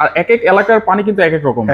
আর এক এক এলাকার পানি কিন্তু এক এক রকম,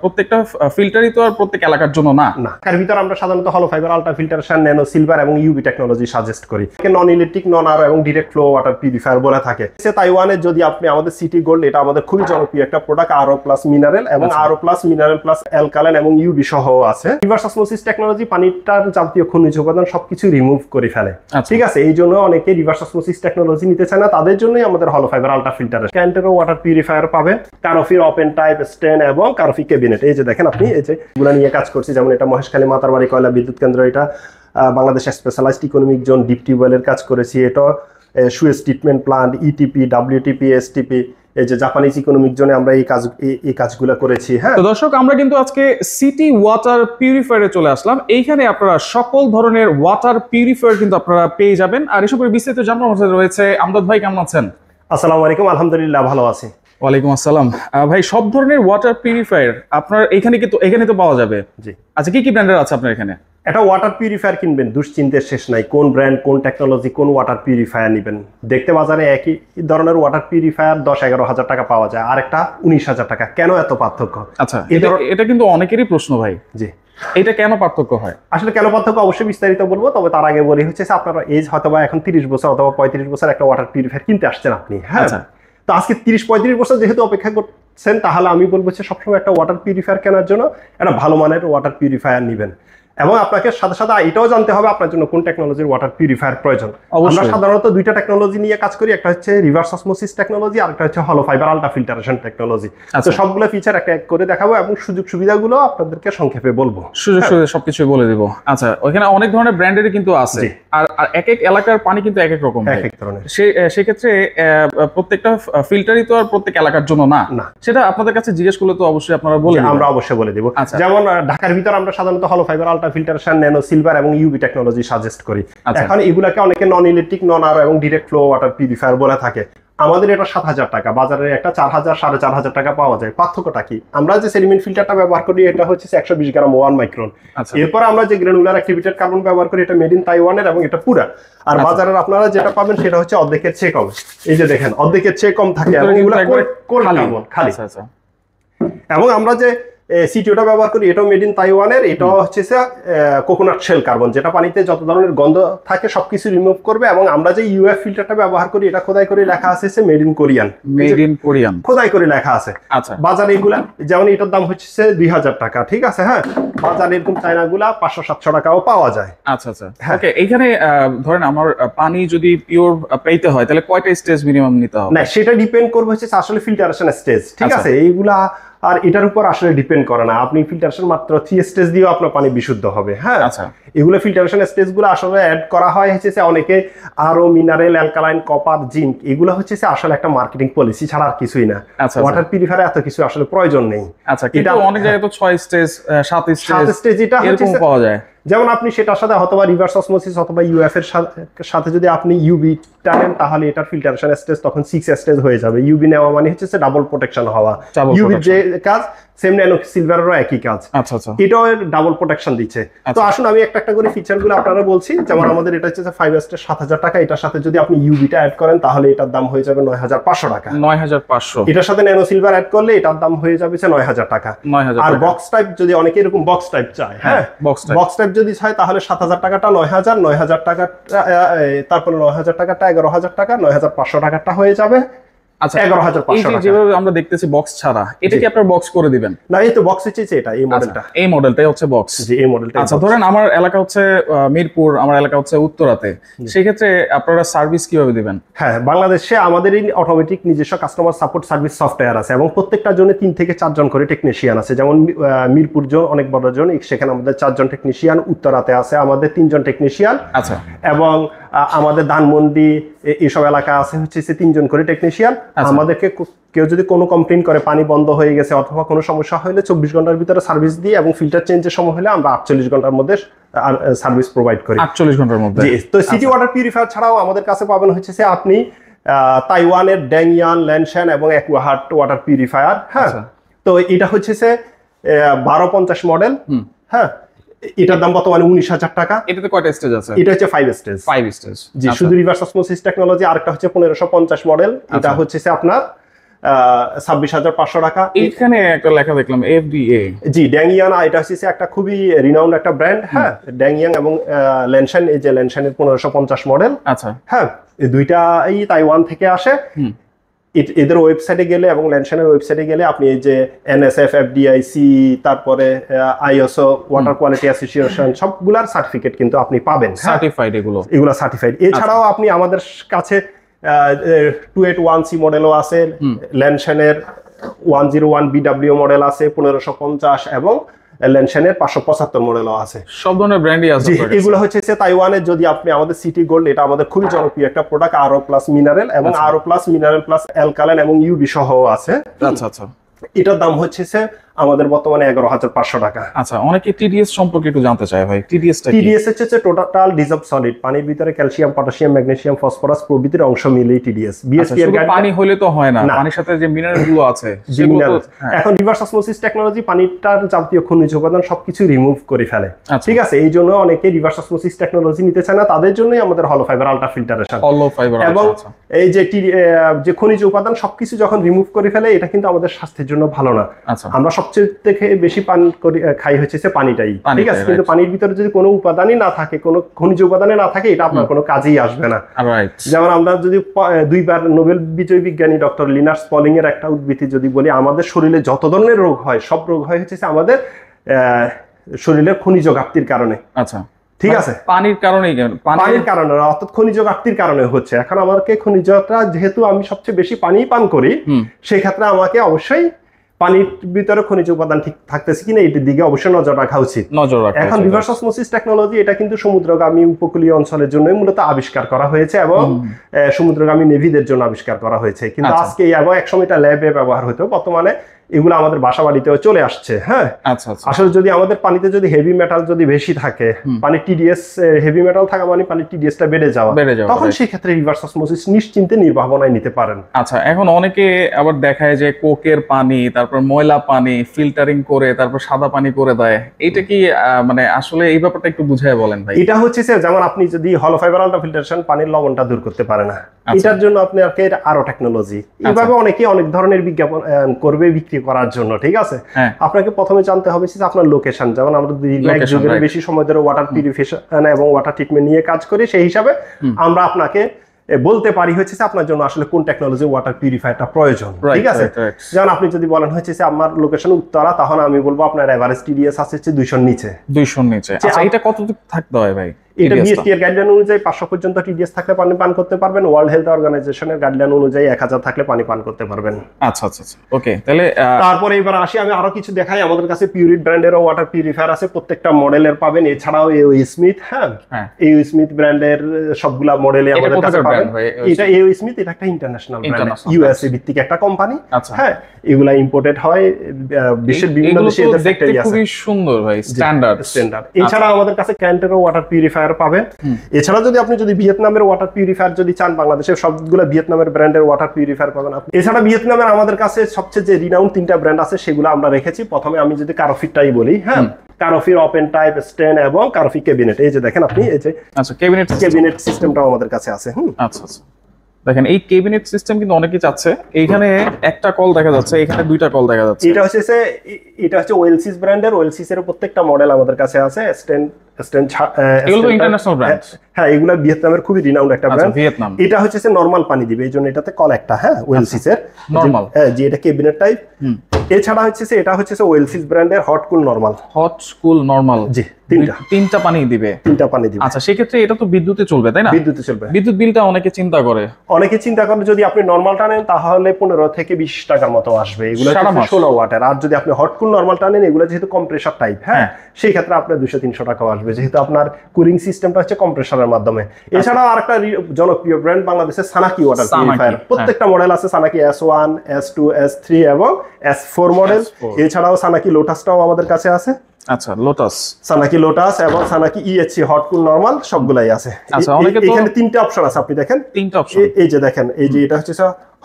প্রত্যেকটা ফিল্টারই তো আর প্রত্যেক এলাকার জন্য না। তার ভিতর আমরা সাধারণত হলো fibre, ultra filtration, nano silver এবং ইউভি টেকনোলজি সাজেস্ট করি। নন ইলেকট্রিক, নন আরও এবং ডিরেক্ট ফ্লো ওয়াটার পিউরিফায়ার বলে থাকে। তাইওয়ানের যদি আপনি আমাদের সিটি গোল্ড, এটা আমাদের খুবই জনপ্রিয় একটা প্রোডাক্ট, আরও প্লাস মিনারেল এবং আরও প্লাস মিনারেল প্লাস অ্যালকালাইন এবং ইউভি সহ আছে। রিভার্স অসমোসিস টেকনোলজি পানিটার জাতীয় খনিজ উপাদান সবকিছু রিমুভ করে ফেলে, ঠিক আছে। এই জন্য অনেকে রিভার্স অসমোসিস টেকনোলজি নিতে চায় না, তাদের জন্যই আমাদের হলো fibre ultra filter. Kent RO water purifier পাবেন, কারোফির ওপেন টাইপ, স্টেন এবং কারোফি ক্যাবিনেট। এই যে দেখেন আপনি, এই যে গুলা নিয়ে কাজ করছি, যেমন এটা মহেশখালী মাতারবাড়ি কয়লা বিদ্যুৎ কেন্দ্র, এটা Bangladesh specialised economic zone deep টিউবওয়েলের কাজ করেছি। এটা sewage treatment plant, ETP, WTP, STP, এই যে জাপানিজ ইকোনমিক জোনে আমরা এই কাজগুলো করেছি। হ্যাঁ তো দর্শক, আমরা কিন্তু আজকে সিটি ওয়াটার পিউরিফায়ারে চলে আসলাম। এইখানে আপনারা সকল ধরনের ওয়াটার পিউরিফায়ার কিন্তু আপনারা পেয়ে যাবেন। আর এসব বিস্তারিত জানার মধ্যে রয়েছে আমদাদ ভাই, কেমন আছেন? আসসালামু আলাইকুম, আলহামদুলিল্লাহ ভালো আছি। ওয়ালাইকুম আসসালাম। ভাই, সব ধরনের ওয়াটার পিউরিফায়ার আপনার এখানে তো পাওয়া যাবে? জি। আচ্ছা, কি কি ব্র্যান্ডের আছে আপনার এখানে? একটা ওয়াটার পিউরিফায়ার কিনবেন, দুশ্চিন্তের শেষ নাই। কোন ব্র্যান্ড, কোন টেকনোলজি, কোন ওয়াটার পিউরিফায়ার নেবেন। দেখতে বাজারে একই ধরনের ওয়াটার পিউরিফায়ার 10-11 হাজার টাকা পাওয়া যায়, আর একটা 19,000 টাকা। কেন এত পার্থক্য? আচ্ছা, এটা কিন্তু অনেকেরই প্রশ্ন ভাই। জি, এটা কেন পার্থক্য হয়? আসলে কেন পার্থক্য অবশ্যই বিস্তারিত বলবো, তবে তার আগে বলি হচ্ছে আপনার এজ হয়তো বা এখন 30 বছর অথবা 35 বছর একটা ওয়াটার পিউরিফায়ার কিনতে আসছেন আপনি। হ্যাঁ, তো আজকে 30-35 বছর যেহেতু অপেক্ষা করছেন, তাহলে আমি বলবো সবসময় একটা ওয়াটার পিউরিফায়ার কেনার জন্য একটা ভালো মানের ওয়াটার পিউরিফায়ার নেবেন। এবং আপনাকে সাথে সাথে এটাও জানতে হবে আপনার জন্য কোন টেকনোলজির ওয়াটার পিউরিফায়ার প্রয়োজন। আমরা সাধারণত দুইটা টেকনোলজি নিয়ে কাজ করি, একটা হচ্ছে রিভার্স অসমোসিস টেকনোলজি, আর একটা হচ্ছে হলো ফাইবার আলট্রা ফিল্টারেশন টেকনোলজি। তো সবগুলো ফিচার এক এক করে দেখাবো এবং সুযোগ সুবিধাগুলো আপনাদেরকে সংক্ষেপে বলবো। সুযোগ সুবিধা সবকিছু বলে দিব। আচ্ছা, ওখানে অনেক ধরনের ব্র্যান্ডেরই কিন্তু আছে, আর এক এক এলাকার পানি কিন্তু এক এক রকম, এক এক ধরনের। সেক্ষেত্রে প্রত্যেকটা ফিল্টারই তো আর প্রত্যেক এলাকার জন্য না। সেটা আপনাদের কাছে জিজ্ঞেস করলে তো অবশ্যই আপনারা বলে দিবেন। আমরা অবশ্যই বলে দিব। যেমন ঢাকার ভিতর আমরা সাধারণত হলো fibre ultra filtration, nano silver এবং ইউভি টেকনোলজি সাজেস্ট করি। এখন এগুলাকে অনেকে নন ইলেকট্রিক, নন আরও এবং ডিরেক্ট ফ্লো ওয়াটার পিউরিফায়ার বলে থাকে। আমাদের এটা 7,000 টাকা, বাজারে একটা 4,000 4,500 টাকা পাওয়া যায়। পার্থক্যটা কি? আমরা যে সেডিমেন্ট ফিল্টারটা ব্যবহার করি এটা হচ্ছে 120 গ্রাম 1 মাইক্রন। এরপর আমরা যে গ্রানুলার অ্যাক্টিভেটেড কার্বন ব্যবহার করি, এটা মেড ইন তাইওয়ানের এবং এটা পুরা। আর বাজারের আপনারা যেটা পাবেন সেটা হচ্ছে অর্ধেকের চেয়ে কম। এই যে দেখেন, অর্ধেকের চেয়ে কম থাকে এবং এগুলো কোল্ড কার্বন খালি। এবং আমরা যে সিটিওটা ব্যবহার করি, এটাও মেড ইন তাইওয়ানের। এটাও হচ্ছে কোকোনাট শেল কার্বন, যেটা পানিতে যত ধরনের গন্ধ থাকে সবকিছু রিমুভ করবে। এবং আমরা যে ইউএফ ফিল্টারটা ব্যবহার করি, এটা খোদাই করে লেখা আছে made in Korean. Made in Korean খোদাই করে লেখা আছে। আচ্ছা, বাজারে এগুলা যেমন এটার দাম হচ্ছে 2,000 টাকা, ঠিক আছে। হ্যাঁ, বাজারে এরকম চায়নাগুলা 500-700 টাকাও পাওয়া যায়। আচ্ছা আচ্ছা, ওকে। এইখানে ধরেন আমার পানি যদি পিওর পেতে হয়, তাহলে কয়টা স্টেজ মিনিমাম নিতে হবে? না, সেটা ডিপেন্ড করবে হচ্ছে আসলে ফিল্টারেশন স্টেজ, ঠিক আছে। এইগুলা আর এটার উপর আসলে ডিপেন্ড করে না। আপনি ফিল্টারেশন মাত্র 3 স্টেজ দিয়েও আপনার পানি বিশুদ্ধ হবে। হ্যাঁ, আচ্ছা, এগুলো ফিল্টারেশন স্টেজগুলো আসলে অ্যাড করা হয় হচ্ছে অনেকে আরও মিনারেল, অ্যালকালাইন, কপার, জিঙ্ক, এগুলো হচ্ছে আসলে একটা মার্কেটিং পলিসি ছাড়া আর কিছুই না। ওয়াটার পিউরিফায়ার এত কিছু আসলে প্রয়োজন নেই। আচ্ছা, এটা অনেক জায়গায় তো 6 স্টেজ, 7 স্টেজ এটা এরকম পাওয়া যায়। যেমন আপনি সেটার সাথে অথবা রিভার্স অসমোসিস অথবা ইউএফ এর সাথে যদি আপনি ইউবি টানেন, তাহলে এটার ফিল্টারেশন স্টেজ তখন 6 স্টেজ হয়ে যাবে। ইউবি নেওয়া মানে হচ্ছে ডাবল প্রোটেকশন হওয়া। ইউবি যে কাজ সেম ন্যানো সিলভারেরও একই কাজ। আচ্ছা আচ্ছা, এটাও ডাবল প্রোটেকশন দিচ্ছে। তো আসুন আমি একটা একটা করে ফিচারগুলো আপনারা বলছি। যেমন আমাদের এটা হচ্ছে 5 স্টেজ 7,000 টাকা। এটার সাথে যদি আপনি ইউবিটা অ্যাড করেন তাহলে এটার দাম হয়ে যাবে 9,500 টাকা। 9,500। এটার সাথে ন্যানো সিলভার অ্যাড করলে এটার দাম হয়ে যাবে 9,000 টাকা। আর বক্স টাইপ যদি অনেকে এরকম বক্স টাইপ চায়, হ্যাঁ, বক্স টাইপ যদি চায় তাহলে 7,000 টাকাটা 9,000 টাকা, তারপরে 9,000 টাকাটা 11,000 টাকা, 9,500 টাকাটা হয়ে যাবে। আচ্ছা, 11,500 টাকা। যেভাবে আমরা দেখতেছি বক্স ছাড়া, এটা কি আপনারা বক্স করে দিবেন? না, এই তো বক্স হচ্ছে এটা, এই মডেলটা। এই মডেলটাই হচ্ছে বক্স। জি, এই মডেলটা। আচ্ছা, ধরেন আমার এলাকা হচ্ছে মিরপুর, আমার এলাকা হচ্ছে উত্তরাতে, সেই ক্ষেত্রে আপনারা সার্ভিস কিভাবে দিবেন? হ্যাঁ, বাংলাদেশে আমাদের এই অটোমেটিক নিজস্ব কাস্টমার সাপোর্ট সার্ভিস সফটওয়্যার আছে এবং প্রত্যেকটা জোনে 3 থেকে 4 জন করে টেকনিশিয়ান আছে। যেমন মিরপুর জোন অনেক বড় জোন, সেখানে আমাদের 4 জন টেকনিশিয়ান। উত্তরাতে আছে আমাদের 3 জন টেকনিশিয়ান। আচ্ছা, এবং আমাদের ধানমন্ডি এইসব এলাকা আছে হচ্ছে 3 জন করে টেকনিশিয়ান। আমাদেরকে কেউ যদি কোনো কমপ্লেইন করে পানি বন্ধ হয়ে গেছে অথবা কোনো সমস্যা হলে 24 ঘন্টার ভিতরে সার্ভিস দিই এবং ফিল্টার চেঞ্জের সময় হলে আমরা 48 ঘন্টার মধ্যে সার্ভিস প্রোভাইড করি। 48 ঘন্টার মধ্যে। তো সিটি ওয়াটার পিউরিফায়ার ছাড়াও আমাদের কাছে পাবেন হচ্ছে আপনি তাইওয়ানের ড্যাংয়ান, ল্যানশান এবং অ্যাকুয়াহার্ট ওয়াটার পিউরিফায়ার। হ্যাঁ, তো এটা হচ্ছে 1250 মডেল। হ্যাঁ, এটার দাম বর্তমানে 19,000 টাকা। এটাতে কয়টা স্টেজ আছে? এটা হচ্ছে 5 স্টেজ। 5 স্টেজ, জি, শুধু রিভার্স অসমোসিস টেকনোলজি। আরেকটা হচ্ছে 1550 মডেল। এটা হচ্ছে আপনার 26,500 টাকা। এইখানে একটা লেখা দেখলাম FDA। জি, ড্যাংয়াং এটা হচ্ছে একটা খুবই রিনাউন্ড একটা ব্র্যান্ড। হ্যাঁ, ড্যাংয়াং এবং ল্যানশান, এই যে ল্যানশানের 1550 মডেল। আচ্ছা, হ্যাঁ, এই দুইটাই তাইওয়ান থেকে আসে। এদের ওয়েবসাইটে গেলে এবং ল্যানশানের ওয়েবসাইটে গেলে আপনি এই যে NSF, FDIC, তারপরে ISO ওয়াটার কোয়ালিটি অ্যাসোসিয়েশন সবগুলার সার্টিফিকেট কিন্তু আপনি পাবেন, সার্টিফাইড এগুলো সার্টিফাইড। এছাড়াও আপনি আমাদের কাছে 281C মডেলও আছে, ল্যানশানের 101 BW মডেল আছে 1550, এবং ল্যানশানের 575 মডেলও আছে। সব ধরনের ব্র্যান্ডই আছে। এগুলো হচ্ছে তাইওয়ানের, যদি আপনি আমাদের সিটি গোল্ড, এটা আমাদের খুবই জনপ্রিয় একটা প্রোডাক্ট, RO+ মিনারেল এবং RO+ মিনারেল প্লাস অ্যালকালাইন এবং UV সহ আছে। আচ্ছা আচ্ছা, এটার দাম হচ্ছে আমাদের বর্তমানে 11,500 টাকা। আচ্ছা, অনেকে TDS সম্পর্কে একটু জানতে চায় ভাই। TDS হচ্ছে টোটাল ডিজলভ সলিড, পানির ভিতরে ক্যালসিয়াম, পটাশিয়াম, ম্যাগনেসিয়াম, ফসফরাস প্রভৃতির অংশ মিলেই TDS। BSP এর পানি হলে তো হয় না, পানির সাথে যে মিনারেল গুলো আছে সেগুলো তো এখন রিভার্স অসমোসিস টেকনোলজি পানিটার যাবতীয় খনিজ উপাদান সবকিছু রিমুভ করে ফেলে। ঠিক আছে, এই জন্য অনেকে রিভার্স অসমোসিস টেকনোলজি নিতে চায় না, তাদের জন্যই আমাদের হলো ফাইবার আলট্রা ফিল্টারেশন। এবং এই যে খনিজ উপাদান সবকিছু যখন রিমুভ করে ফেলে, এটা কিন্তু আমাদের স্বাস্থ্যের জন্য ভালো না। আমরা সবচেয়ে থেকে বেশি পান করি খাই হচ্ছে পানিটাই। ঠিক আছে, কিন্তু পানির ভিতরে যদি কোনো উপাদানই না থাকে, কোনো খনিজ উপাদানে না থাকে, এটা আপনার কোনো কাজেই আসবে না। যেমন আমরা যদি 2বার নোবেল বিজয়ী বিজ্ঞানী ডক্টর লিনার্স পলিং এর একটা উদ্ধৃতি যদি বলি, আমাদের শরীরে যত ধরনের রোগ হয় সব রোগ হয় হচ্ছে আমাদের শরীরের খনিজ ঘাটতির কারণে। আচ্ছা, ঠিক আছে, পানির কারণেই, পানির কারণে অর্থাৎ খনিজ ঘাটতির কারণে হচ্ছে। এখন আমাকে খনিজটা, যেহেতু আমি সবচেয়ে বেশি পানি পান করি, সেই ক্ষেত্রে আমাকে অবশ্যই পানির ভিতরে খনিজ উপাদান ঠিক থাকতেছে কিনা এটির দিকে অবশ্যই নজর রাখা উচিত। এখন রিভার্স অসমোসিস টেকনোলজি, এটা কিন্তু সমুদ্রগামী উপকূলীয় অঞ্চলের জন্য মূলত আবিষ্কার করা হয়েছে এবং সমুদ্রগামী নেভিদের জন্য আবিষ্কার করা হয়েছে। কিন্তু আজকে এবং একসময় এটা ল্যাবে ব্যবহার হতো, বর্তমানে এগুলো আমাদের বাসা বাড়িতেও চলে আসছে। হ্যাঁ, আসলে যদি আমাদের পানিতে যদি হেভি মেটাল যদি বেশি থাকে, পানি TDS হেভি মেটাল থাকা মানে পানি TDSটা বেড়ে যাওয়া, তখন সেই ক্ষেত্রে রিভার্স অসমোসিস নিশ্চিন্তে নির্বাহনায় নিতে পারেন। আচ্ছা, এখন অনেকে আবার দেখায় যে কোকের পানি, তারপর ময়লা পানি ফিল্টারিং করে তারপর সাদা পানি করে দেয়, এটা কি মানে আসলে এই ব্যাপারটা একটু বুঝায় বলেন ভাই। এটা হচ্ছে যেমন আপনি যদি হলো ফাইবার আলট্রা ফিল্টারেশন পানির লবণটা দূর করতে পারে না, এটার জন্য আপনি আরো টেকনোলজি, এইভাবে অনেকে অনেক ধরনের বিজ্ঞাপন করবে বিক্রি করার জন্য। ঠিক আছে, আপনাকে প্রথমে জানতে হবে যে আপনার লোকেশন। যেমন আমরা দীর্ঘ যুগের বেশি সময় ধরে ওয়াটার পিউরিফিকেশন এবং ওয়াটার ট্রিটমেন্ট নিয়ে কাজ করি, সেই হিসাবে আমরা আপনাকে বলতে পারি হচ্ছে আপনার জন্য আসলে কোন টেকনোলজি ওয়াটার পিউরিফায়ারটা প্রয়োজন। ঠিক আছে, যেমন আপনি যদি বলেন হচ্ছে আমার লোকেশন উত্তরা, তখন আমি বলবো আপনার এভারেজ TDS আছে 200 নিচে। 200 নিচে। আচ্ছা, এটা কতটুকু থাকতে হয় ভাই? এটা BSP এর গাইডলাইন অনুযায়ী 500 পর্যন্ত TDS থাকলে পানি পান করতে পারবেন। ওয়ার্ল্ড হেলথ অর্গানাইজেশনের গাইডলাইন অনুযায়ী 1000 থাকলে পানি পান করতে পারবেন। আচ্ছা আচ্ছা, ওকে। তাহলে তারপরে এবার আসি, আমি আরো কিছু দেখাই। আমাদের কাছে পিউরিট ব্র্যান্ডের ওয়াটার পিউরিফায়ার আছে, প্রত্যেকটা মডেলের পাবেন। এছাড়াও AO স্মিথ, হ্যাঁ AO স্মিথ ব্র্যান্ডের সবগুলা মডেলে আমাদের কাছে পাবেন। এটা AO স্মিথ, এটা একটা ইন্টারন্যাশনাল ব্র্যান্ড, USA ভিত্তিক একটা কোম্পানি। হ্যাঁ, এগুলা ইম্পোর্টেড হয় বিশ্বের বিভিন্ন দেশে। এদের ফ্যাক্টরি আছে, খুবই সুন্দর ভাই, স্ট্যান্ডার্ড। এছাড়া আমাদের কাছে ক্যান্টেরও ওয়াটার পিউরিফায়ার পাবেন। এছাড়া আপনি যদি ভিয়েতনামের ওয়াটার পিউরিফায়ার যদি চান, বাংলাদেশের সবগুলো ভিয়েতনামের ব্র্যান্ডের ওয়াটার পিউরিফায়ার পাবেন আপনি। এছাড়া ভিয়েতনামের আমাদের কাছে সবচেয়ে যে রিনাউন্ড 3টা ব্র্যান্ড আছে, সেগুলো আমরা রেখেছি। প্রথমে আমি যদি কারোফিরটাই বলি, হ্যাঁ, কারোফির ওপেন টাইপ স্ট্যান্ড এবং কারোফি ক্যাবিনেট। এই যে দেখেন আপনি, এই যে আচ্ছা ক্যাবিনেট সিস্টেমটাও আমাদের কাছে আছে। আচ্ছা আচ্ছা, দেখেন এই ক্যাবিনেট সিস্টেম কিন্তু অনেকেই চাচ্ছে। এইখানে একটা কল দেখা যাচ্ছে, এখানে 2টা কল দেখা যাচ্ছে। এটা হচ্ছে ওয়েলসিস ব্র্যান্ডের। ওয়েলসিস এর প্রত্যেকটা মডেল আমাদের কাছে আছে। এগুলো ইন্টারন্যাশনাল ব্র্যান্ড। হ্যাঁ, এগুলো ভিয়েতনামের খুবই রিনাউন্ড একটা ব্র্যান্ড। ভিয়েতনাম। এটা হচ্ছে নরমাল পানি দিবে, এইজন্য এটাতে কল একটা। হ্যাঁ, ওয়েলসিস এর নরমাল, যে এটা ক্যাবিনেট টাইপ। এছাড়া হচ্ছে এটা হচ্ছে ওয়েলসিস ব্র্যান্ডের হট কুল নরমাল। জি, তিনটা পানি দিবে। আচ্ছা, সেক্ষেত্রে এটা তো বিদ্যুতে চলবে, তাই না? বিদ্যুতে চলবে। বিদ্যুৎ বিলটা অনেকে চিন্তা করে যদি আপনি নরমালটা নেন তাহলে 15 থেকে 20 টাকার মতো আসবে। এগুলো 16 ওয়াটের। আর যদি আপনি হট কুল নরমালটা নেন, এগুলো যেহেতু কম্প্রেসার টাইপ, হ্যাঁ, সেই ক্ষেত্রে আপনার 200-300 টাকা আসবে, যেহেতু আপনার কুলিং সিস্টেমটা হচ্ছে কম্প্রেসারের মাধ্যমে। এছাড়াও আরেকটা জনপ্রিয় ব্র্যান্ড বাংলাদেশের সানাকি ওয়াটার পিউরিফায়ার। প্রত্যেকটা মডেল আছে, সানাকি S1, S2, S3 এবং S4 মডেল। এছাড়াও সানাকি লোটাসটাও আমাদের কাছে আছে। আচ্ছা, লোটাস, সানাকি লোটাস এবং সানাকি ইএইচসি হট কুল নরমাল সবগুলাই আছে। আচ্ছা, অনেকে তো এখানে তিনটা অপশন আছে, আপনি দেখেন তিনটা অপশন। এই যে দেখেন, এই যে এটা হচ্ছে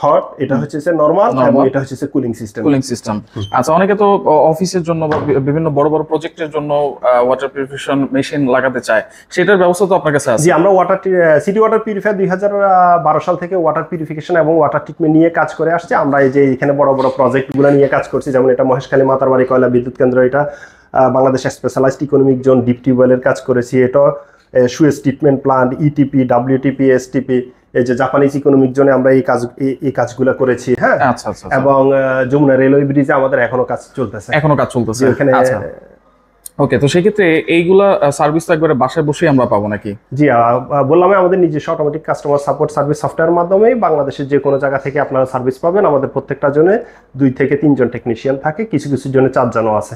হট, এটা হচ্ছে নরমাল এবং এটা হচ্ছে কুলিং সিস্টেম। আচ্ছা, অনেকে তো অফিসের জন্য বা বিভিন্ন বড় বড় প্রজেক্টের জন্য ওয়াটার পিউরিফিকেশন মেশিন লাগাতে চায়, সেটার ব্যবস্থা তো আপনার কাছে আছে? জি, আমরা সিটি ওয়াটার পিউরিফায়ার 2012 সাল থেকে ওয়াটার পিউরিফিকেশন এবং ওয়াটার ট্রিটমেন্ট নিয়ে কাজ করে আসছে। আমরা এই যে এখানে বড় বড় প্রজেক্টগুলো নিয়ে কাজ করছি, যেমন এটা মহেশখালী মাতারবাড়ি কয়লা বিদ্যুৎ কেন্দ্র, এটা Bangladesh specialised economic zone deep টিউবওয়েলের কাজ করেছি, এটা sewage treatment plant, ETP, WTP, STP, এই যে জাপানিজ ইকোনমিক জোনে আমরা এই কাজগুলো করেছি। হ্যাঁ, আচ্ছা আচ্ছা। এবং যমুনা রেলওয়ে ব্রিজে আমাদের এখনো কাজ চলতেছে। এখানে ওকে, তো সেক্ষেত্রে এইগুলা সার্ভিস তো একবারে বাসায় বসেই আমরা পাবো নাকি? জি, বললাম আমাদের নিজস্ব automatic customer support service software মাধ্যমে বাংলাদেশের যে কোনো জায়গা থেকে আপনারা সার্ভিস পাবেন। আমাদের প্রত্যেকটা জনে 2 থেকে 3 জন টেকনিশিয়ান থাকে, কিছু কিছু জনে 4 জনও আছে।